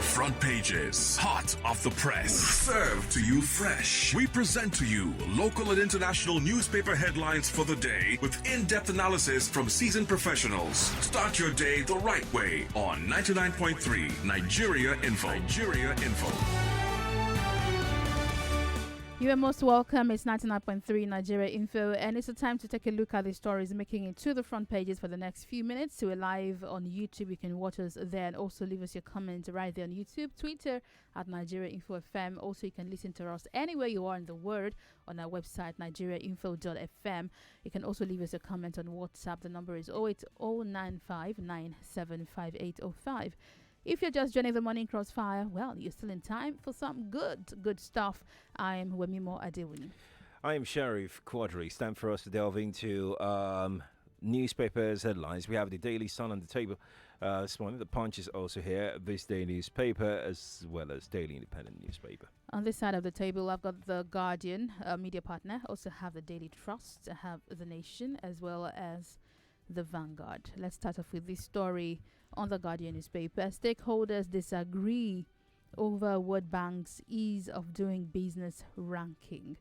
Front Pages, hot off the press, served to you fresh. We present to you local and international newspaper headlines for the day with in-depth analysis from seasoned professionals. Start your day the right way on 99.3 Nigeria Info. You are most welcome. It's 99.3 Nigeria Info, and it's a time to take a look at the stories making it to the front pages for the next few minutes. So we're live on YouTube. You can watch us there and also leave us your comments right there on YouTube, Twitter at Nigeria Info FM. Also, you can listen to us anywhere you are in the world on our website, nigeriainfo.fm. You can also leave us a comment on WhatsApp. The number is 08095975805. If you're just joining the morning Crossfire, well, you're still in time for some good stuff. I am Wemimo Adewuni. I am Sheriff Quadry. It's time for us to delve into newspapers headlines. We have the Daily Sun on the table this morning. The Punch is also here. This day newspaper as well as Daily Independent newspaper. On this side of the table, I've got the Guardian, media partner. Also have the Daily Trust. I have the Nation as well as the Vanguard. Let's start off with this story on the Guardian newspaper. Stakeholders disagree over World Bank's ease of doing business ranking.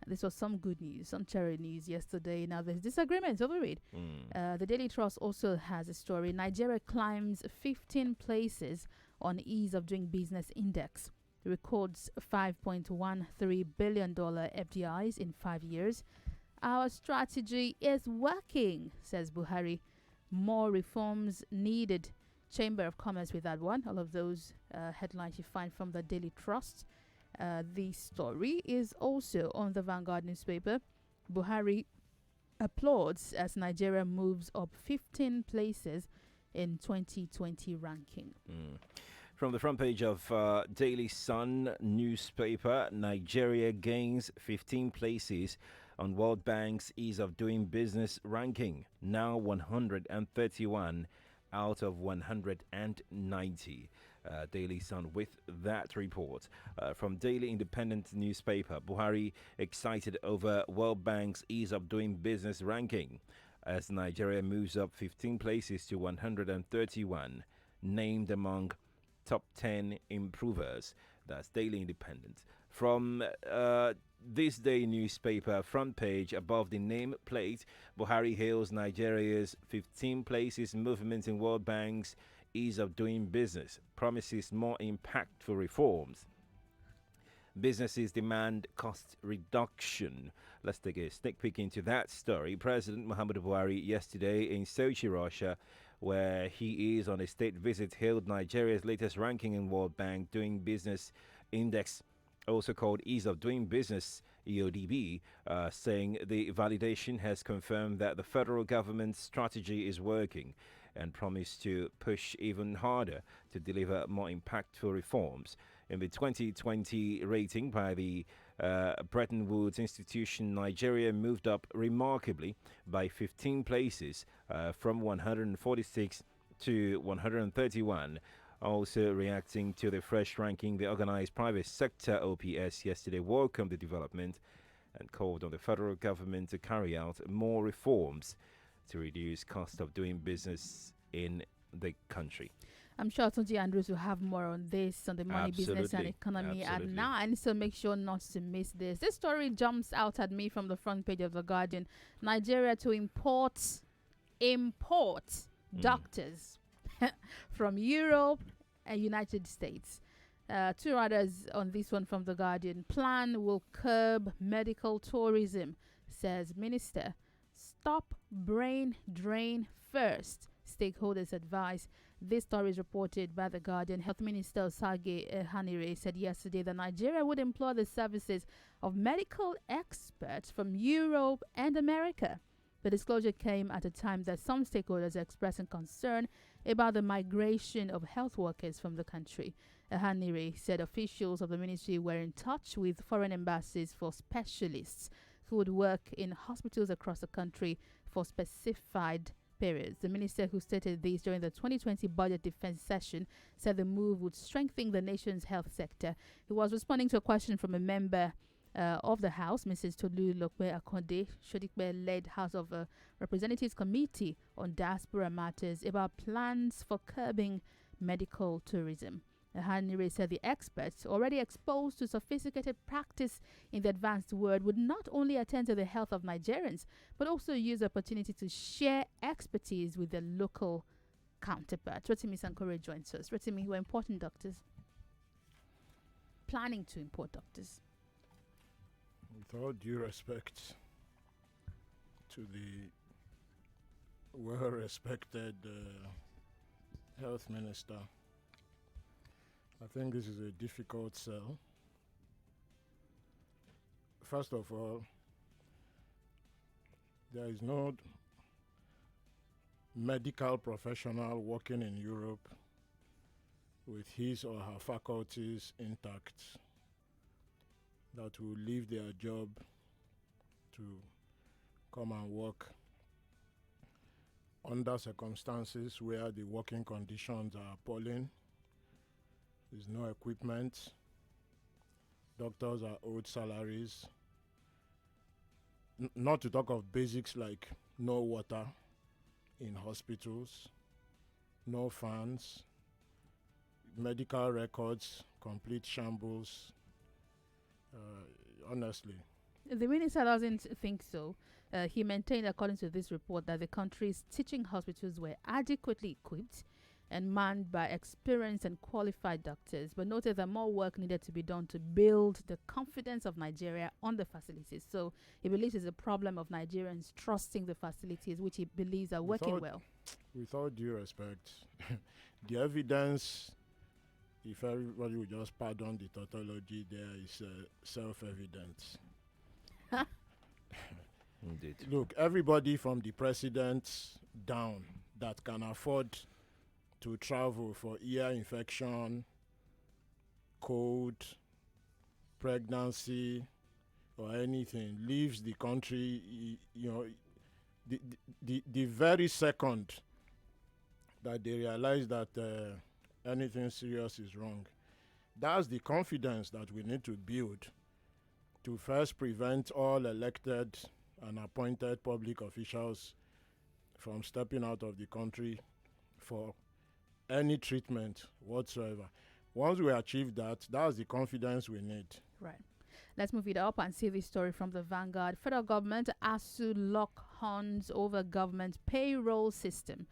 This was some good news, some cherry news yesterday. Now there's disagreements over it. The Daily Trust also has a story. Nigeria climbs 15 places on ease of doing business index. Records $5.13 billion FDIs in 5 years. Our strategy is working, says Buhari. More reforms needed. Chamber of Commerce with that one. All of those headlines you find from the Daily Trust. The story is also on the Vanguard newspaper. Buhari applauds as Nigeria moves up 15 places in 2020 ranking. From the front page of Daily Sun newspaper, Nigeria gains 15 places on World Bank's ease of doing business ranking, now 131 out of 190. Daily Sun with that report. From Daily Independent newspaper, Buhari excited over World Bank's ease of doing business ranking as Nigeria moves up 15 places to 131, named among top 10 improvers. That's Daily Independent. From this day newspaper, front page above the name plate, Buhari hails Nigeria's 15 places movement in World Bank's ease of doing business, promises more impactful reforms. Businesses demand cost reduction. Let's take a sneak peek into that story. President Muhammadu Buhari yesterday in Sochi, Russia, where he is on a state visit, hailed Nigeria's latest ranking in World Bank Doing Business Index, also called Ease of Doing Business, EODB, saying the validation has confirmed that the federal government's strategy is working and promised to push even harder to deliver more impactful reforms. In the 2020 rating by the Bretton Woods institution, Nigeria moved up remarkably by 15 places from 146 to 131. Also reacting to the fresh ranking, the organized private sector OPS yesterday welcomed the development and called on the federal government to carry out more reforms to reduce cost of doing business in the country. I'm sure Tunji Andrews will have more on this on the money, business and economy at 9. So make sure not to miss this. This story jumps out at me from the front page of The Guardian. Nigeria to import doctors from Europe and United States. Two others on this one from The Guardian. Plan will curb medical tourism, says Minister. Stop brain drain first, stakeholders advise. This story is reported by The Guardian. Health Minister Sage Hanire said yesterday that Nigeria would employ the services of medical experts from Europe and America. The disclosure came at a time that some stakeholders are expressing concern about the migration of health workers from the country. Hanire said officials of the ministry were in touch with foreign embassies for specialists who would work in hospitals across the country for specified periods. The minister, who stated this during the 2020 budget defense session, said the move would strengthen the nation's health sector. He was responding to a question from a member of the House, Mrs. Tolu Lokwe Akonde Shodikbe, led House of Representatives Committee on Diaspora Matters, about plans for curbing medical tourism. Hanire said the experts, already exposed to sophisticated practice in the advanced world, would not only attend to the health of Nigerians, but also use the opportunity to share expertise with their local counterparts. Rotimi Sankore joins us. Rotimi, we're important doctors. Planning to import doctors. With all due respect to the well-respected health minister, I think this is a difficult sell. First of all, there is no medical professional working in Europe with his or her faculties intact that will leave their job to come and work under circumstances where the working conditions are appalling. There's no equipment. Doctors are owed salaries. Not to talk of basics like no water in hospitals, no fans, medical records, complete shambles. Honestly. The minister doesn't think so. He maintained, according to this report, that the country's teaching hospitals were adequately equipped and manned by experienced and qualified doctors, but noted that more work needed to be done to build the confidence of Nigeria on the facilities. So he believes it's a problem of Nigerians trusting the facilities, which he believes are working well. With all due respect, the evidence, if everybody would just pardon the tautology, there is self-evident. Indeed. Look, everybody from the president down that can afford to travel for ear infection, cold, pregnancy, or anything leaves the country. The very second that they realize that anything serious is wrong, that's the confidence that we need to build to first prevent all elected and appointed public officials from stepping out of the country for any treatment whatsoever. Once we achieve that, that's the confidence we need. Right. Let's move it up and see this story from the Vanguard. Federal government ASU lock horns over government payroll system.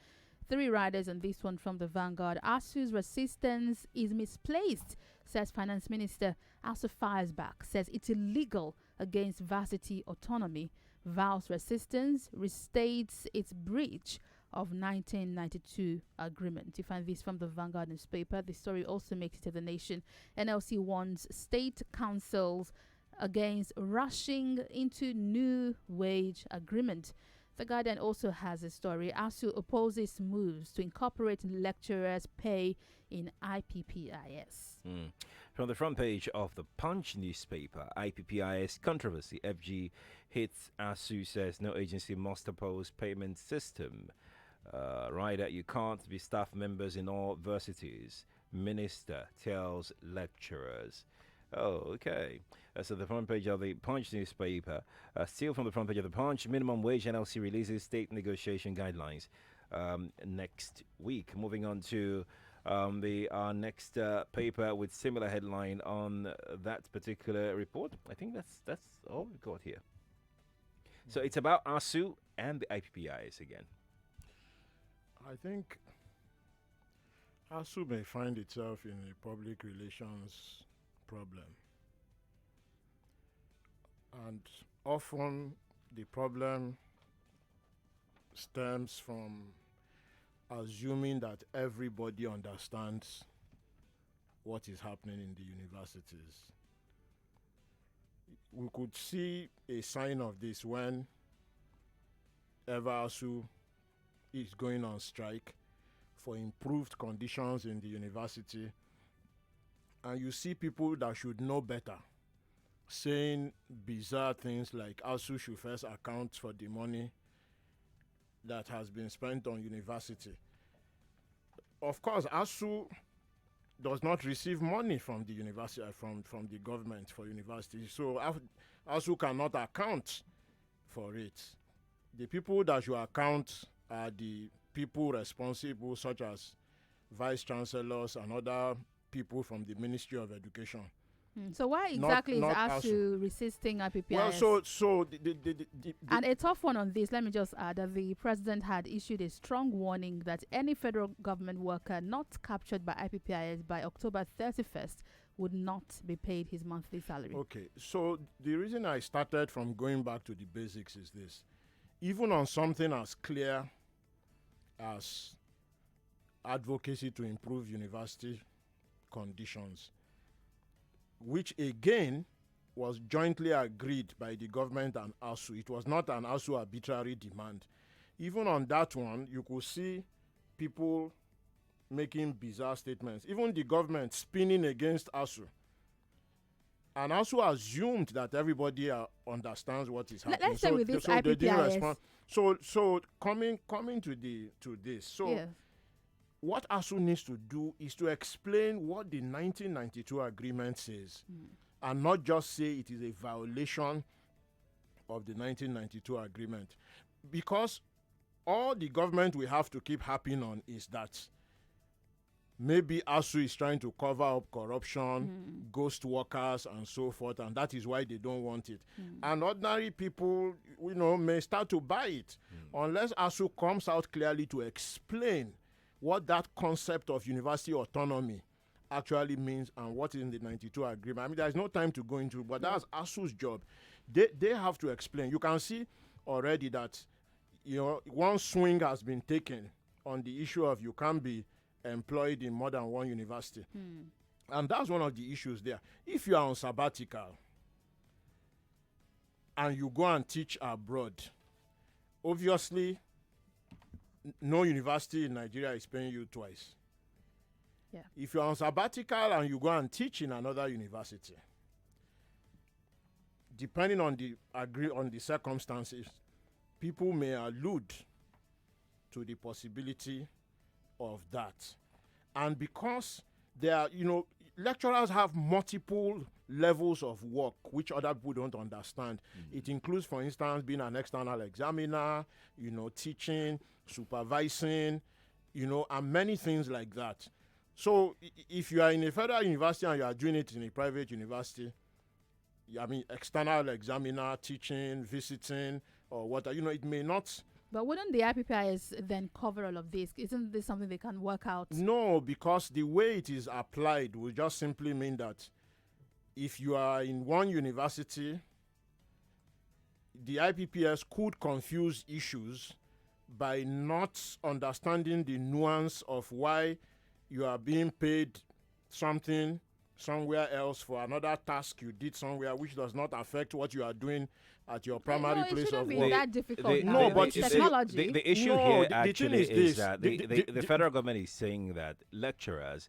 3 riders on this one from the Vanguard. ASU's resistance is misplaced, says Finance Minister. ASU fires back, says it's illegal against varsity autonomy. Vows resistance, restates its breach of 1992 agreement. You find this from the Vanguard newspaper. The story also makes it to The Nation. NLC warns state councils against rushing into new wage agreement. The Guardian also has a story. ASU opposes moves to incorporate lecturers' pay in IPPIS. From the front page of the Punch newspaper, IPPIS controversy. FG hits ASU, says no agency must oppose payment system. Right, you can't be staff members in all varsities. Minister tells lecturers. Oh, okay. So the front page of the Punch newspaper. Still from the front page of the Punch, minimum wage NLC releases state negotiation guidelines next week. Moving on to the next paper with similar headline on that particular report. I think that's all we've got here. So it's about ASU and the IPPIs again. I think ASU may find itself in a public relations problem. And often the problem stems from assuming that everybody understands what is happening in the universities. We could see a sign of this when ASU is going on strike for improved conditions in the university, and you see people that should know better saying bizarre things like ASU should first account for the money that has been spent on university. Of course, ASU does not receive money from the university, from the government for universities, so ASU cannot account for it. The people that should account are the people responsible, such as vice chancellors and other people from the Ministry of Education. So why Not- exactly not is ASU resisting IPPIS? Well, so the And a tough one on this, let me just add that the president had issued a strong warning that any federal government worker not captured by IPPIS by October 31st would not be paid his monthly salary. Okay, so the reason I started from going back to the basics is this. Even on something as clear as advocacy to improve university conditions, which again was jointly agreed by the government and ASU. It was not an ASU arbitrary demand. Even on that one, you could see people making bizarre statements. Even the government spinning against ASU. And ASU assumed that everybody understands what is happening. Let's say with this they didn't IPPIS. respond. So coming to this. So Yes. what ASU needs to do is to explain what the 1992 agreement says and not just say it is a violation of the 1992 agreement. Because all the government will have to keep harping on is that maybe ASU is trying to cover up corruption, ghost workers, and so forth, and that is why they don't want it. And ordinary people, may start to buy it unless ASU comes out clearly to explain what that concept of university autonomy actually means and what is in the 92 agreement. I mean, there's no time to go into it, but that's ASU's job. They have to explain. You can see already that, one swing has been taken on the issue of you can't be employed in more than one university. And that's one of the issues there. If you are on sabbatical and you go and teach abroad, obviously no university in Nigeria is paying you twice. Yeah. If you're on sabbatical and you go and teach in another university, depending on the circumstances, people may allude to the possibility of that. And because there are, lecturers have multiple levels of work which other people don't understand. It includes, for instance, being an external examiner, teaching, supervising, and many things like that. So if you are in a federal university and you are doing it in a private university, external examiner, teaching, visiting, or what, it may not. But wouldn't the IPPIS then cover all of this? Isn't this something they can work out? No, because the way it is applied will just simply mean that if you are in one university, the IPPS could confuse issues by not understanding the nuance of why you are being paid something somewhere else for another task you did somewhere which does not affect what you are doing at your primary place of be work. that difficult. No, now. but It's you see, technology. The issue No, here the thing actually is is this. that The- the federal government is saying that lecturers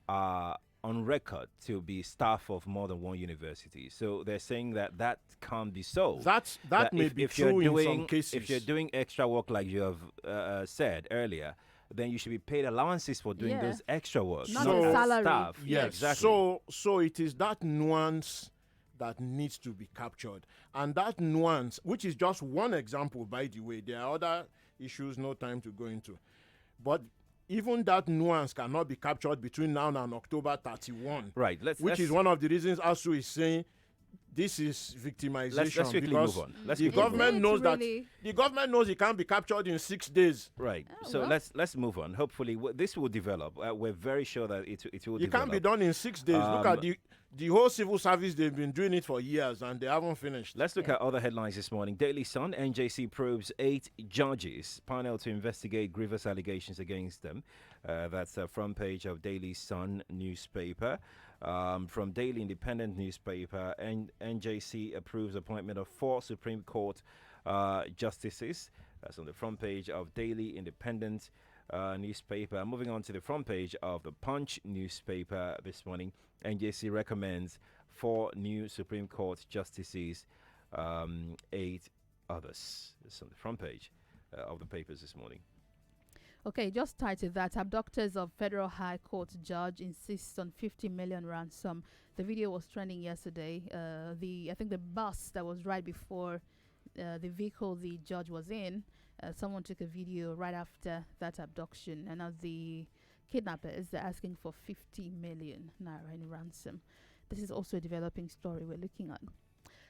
are on record to be staff of more than one university. So they're saying that can't be so. That may be if true you're in doing, some cases. If you're doing extra work like you have said earlier, then you should be paid allowances for doing Yeah. those extra work, Not So- a salary. staff. Yes. Yeah, exactly. So it is that nuance that needs to be captured. And that nuance, which is just one example, by the way, there are other issues, no time to go into. But even that nuance cannot be captured between now and October 31. Right. Which is one of the reasons ASU is saying this is victimization. Let's quickly because move on. Let's the quickly move government on. knows It's that really- the government knows it can't be captured in 6 days. Right. Oh, So well. let's move on. Hopefully this will develop. We're very sure that it will It develop. can't be done in 6 days. Look at the whole civil service, they've been doing it for years and they haven't finished. Let's look at other headlines this morning. Daily Sun, NJC probes 8 judges, panel to investigate grievous allegations against them. That's the front page of Daily Sun newspaper. From Daily Independent newspaper, NJC approves appointment of 4 Supreme Court justices. That's on the front page of Daily Independent newspaper. Moving on to the front page of the Punch newspaper this morning, NJC recommends 4 new Supreme Court justices, 8 others. It's on the front page of the papers this morning. Okay, just tied to that, abductors of Federal High Court judge insists on 50 million ransom. The video was trending yesterday. I think the bus that was right before the vehicle the judge was in, someone took a video right after that abduction. And as the kidnappers. They're asking for 50 million naira in ransom. This is also a developing story we're looking at.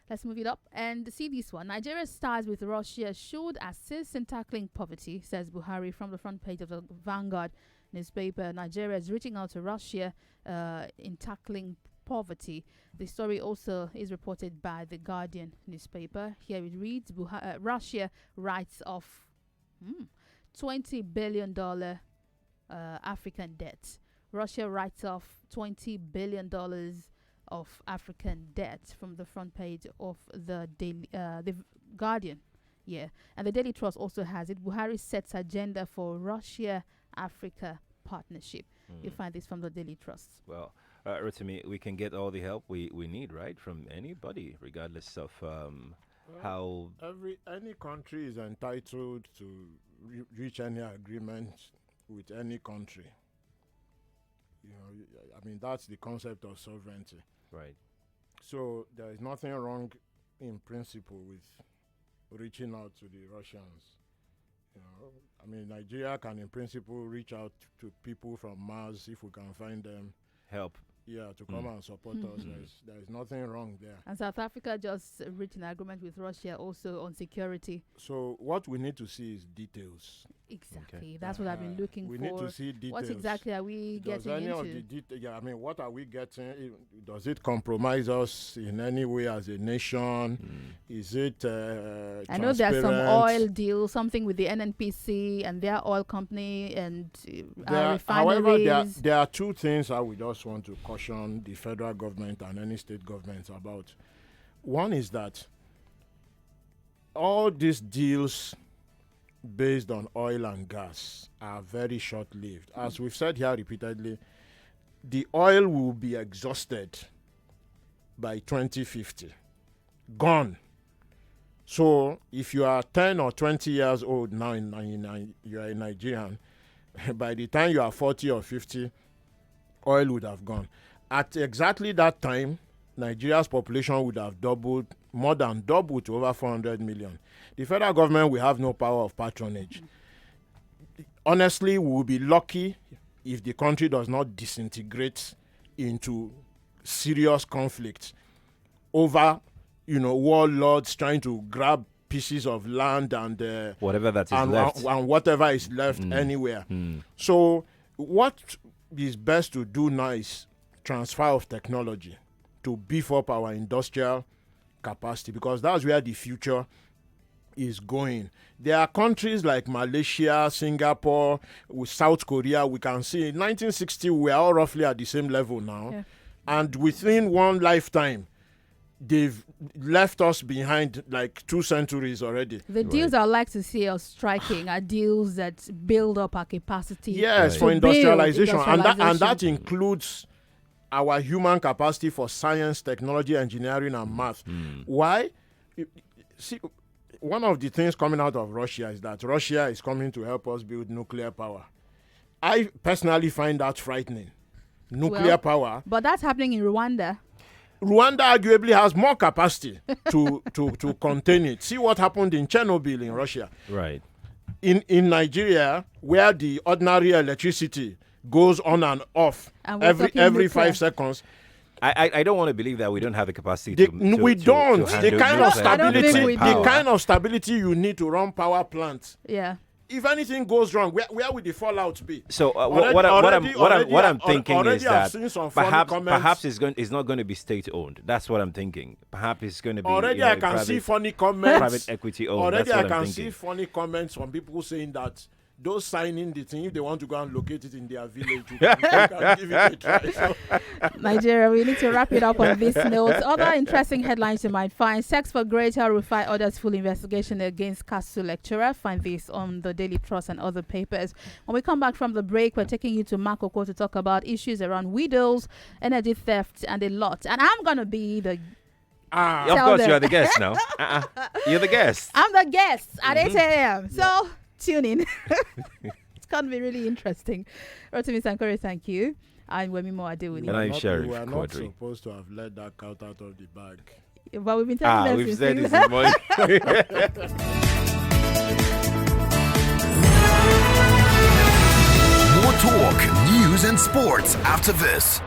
Let's move it up and see this one. Nigeria's ties with Russia should assist in tackling poverty, says Buhari from the front page of the Vanguard newspaper. Nigeria is reaching out to Russia in tackling poverty. The story also is reported by the Guardian newspaper. Here it reads, Russia writes off $20 billion African debt. Russia writes off $20 billion of African debt from the front page of the Guardian. Yeah, and the Daily Trust also has it. Buhari sets agenda for Russia-Africa partnership. You find this from the Daily Trust. Well, Rotimi, we can get all the help we need, right, from anybody, regardless of how... Any country is entitled to reach any agreement with any country. I mean, that's the concept of sovereignty. Right. So there is nothing wrong in principle with reaching out to the Russians. I mean, Nigeria can in principle reach out to people from Mars if we can find them. Help. Yeah, to come and support us. There is nothing wrong there. And South Africa just reached an agreement with Russia also on security. So what we need to see is details. Exactly. Okay. That's what I've been looking for. We need to see details. What exactly are we getting any into? Of the I mean, what are we getting? Does it compromise us in any way as a nation? Is it I know there's some oil deal, something with the NNPC and their oil company and refineries. However, there are two things I would just want to caution the federal government and any state governments about. One is that all these deals based on oil and gas are very short-lived. As we've said here repeatedly, the oil will be exhausted by 2050. Gone. So if you are 10 or 20 years old now, you are a Nigerian, by the time you are 40 or 50, oil would have gone. At exactly that time, Nigeria's population would have doubled, more than doubled to over 400 million. The federal government will have no power of patronage. Honestly, we will be lucky if the country does not disintegrate into serious conflict over, warlords trying to grab pieces of land and whatever that is left, and whatever is left anywhere. So, what is best to do now is transfer of technology to beef up our industrial capacity, because that's where the future is going. There are countries like Malaysia, Singapore, with South Korea. We can see in 1960 we are all roughly at the same level now, and within one lifetime they've left us behind like 2 centuries already. The deals I'd like to see us striking are deals that build up our capacity. Yes, for industrialization. And that includes our human capacity for science, technology, engineering, and math. Why? See, one of the things coming out of Russia is that Russia is coming to help us build nuclear power. I personally find that frightening. Nuclear power. But that's happening in Rwanda. Rwanda arguably has more capacity to contain it. See what happened in Chernobyl in Russia. Right. In Nigeria, where the ordinary electricity goes on and off every 5 seconds. I don't want to believe that we don't have the capacity to the kind of stability you need to run power plants. Yeah. If anything goes wrong, where would the fallout be? So what I'm thinking is that perhaps it's not going to be state owned. That's what I'm thinking. Perhaps it's going to be I can see funny comments. Private equity owned. Already I can see funny comments from people saying that those signing the thing, if they want to go and locate it in their village, you can give it a try. So. Nigeria, we need to wrap it up on this note. Other interesting headlines you might find: Sex for Greater, Rufai orders full investigation against Castle lecturer. Find this on the Daily Trust and other papers. When we come back from the break, we're taking you to Makoko to talk about issues around widows, energy theft, and a lot. And I'm going to be the... of course, you're the guest now. You're the guest. I'm the guest at 8 a.m. So... tune in. It's going to be really interesting. Rotimi, Sankore, thank you. I'm Wemimo Adewuni. And I'm Sheriff We are Quadry. not supposed to have let that cat out of the bag. But we've been telling them we've since said this morning. More talk, news and sports after this.